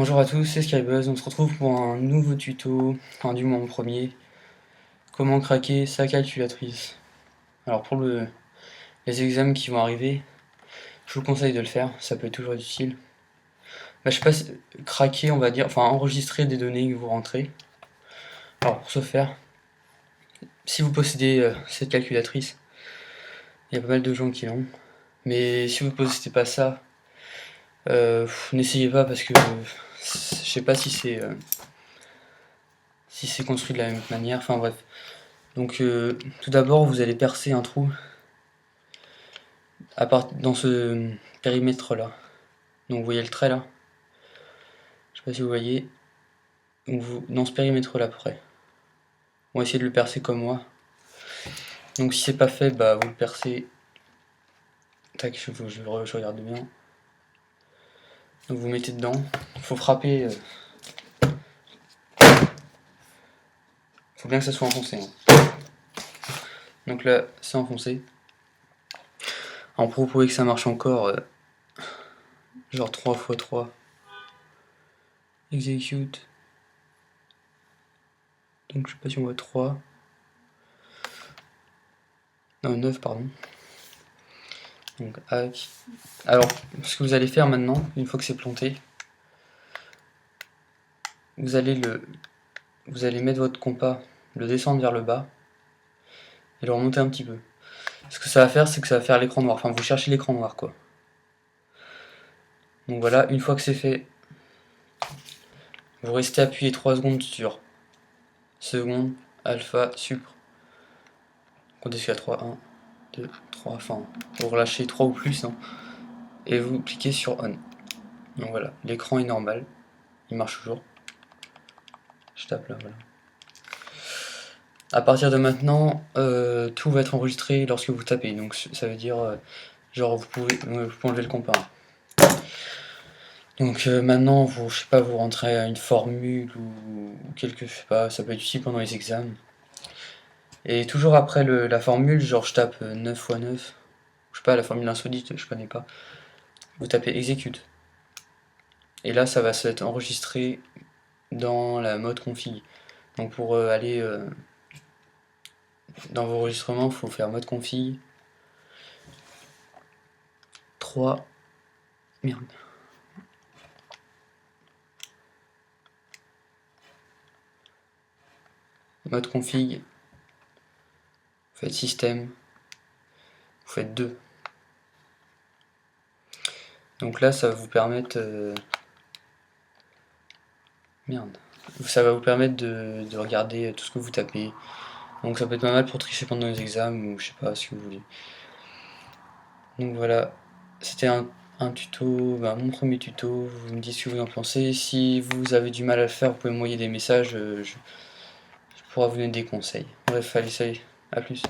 Bonjour à tous, c'est Skybuzz, on se retrouve pour un nouveau tuto, enfin du moins mon premier, comment craquer sa calculatrice. Alors pour les examens qui vont arriver, je vous conseille de le faire, ça peut être toujours utile. Je sais pas, craquer on va dire, enfin enregistrer des données que vous rentrez. Alors pour ce faire, si vous possédez cette calculatrice, il y a pas mal de gens qui l'ont, mais si vous ne possédez pas ça, n'essayez pas parce que je sais pas si c'est construit de la même manière, enfin bref. Donc tout d'abord vous allez percer un trou dans ce périmètre là. Donc vous voyez le trait là, je sais pas si vous voyez, donc dans ce périmètre là près. On va essayer de le percer comme moi. Donc si c'est pas fait, bah vous le percez. Tac, je regarde bien. Donc vous mettez dedans, il faut frapper. Faut bien que ça soit enfoncé. Donc là, c'est enfoncé. Alors pour prouver que ça marche encore, genre 3 x 3. Execute. Donc je sais pas si on voit 3. Non, 9 pardon. Donc hack. Alors, ce que vous allez faire maintenant, une fois que c'est planté, vous allez mettre votre compas, le descendre vers le bas et le remonter un petit peu. Ce que ça va faire, c'est que ça va faire l'écran noir. Enfin, vous cherchez l'écran noir, quoi. Donc voilà, une fois que c'est fait, vous restez appuyé 3 secondes sur seconde, alpha, supr. Comptez jusqu'à 3, 1, 2, 3, enfin, vous relâchez 3 ou plus, hein, et vous cliquez sur on. Donc voilà, l'écran est normal, il marche toujours. Je tape là, voilà. À partir de maintenant, tout va être enregistré lorsque vous tapez. Donc ça veut dire, genre vous pouvez enlever le compas. Donc maintenant, je sais pas, vous rentrez une formule ou quelque, je sais pas, ça peut être utile pendant les examens. Et toujours après la formule, genre je tape 9 x 9, je sais pas, la formule insolite, je connais pas. Vous tapez execute. Et là, ça va se être enregistré dans la mode config. Donc pour aller dans vos enregistrements, il faut faire mode config 3. Merde. Mode config, vous faites système, vous faites 2. Donc là, ça va vous permettre... Merde. Ça va vous permettre de regarder tout ce que vous tapez. Donc ça peut être pas mal pour tricher pendant les examens ou je sais pas ce que vous voulez. Donc voilà, c'était un tuto, mon premier tuto. Vous me dites ce que vous en pensez. Si vous avez du mal à le faire, vous pouvez m'envoyer des messages. Je pourrai vous donner des conseils. Bref, allez, salut, à plus.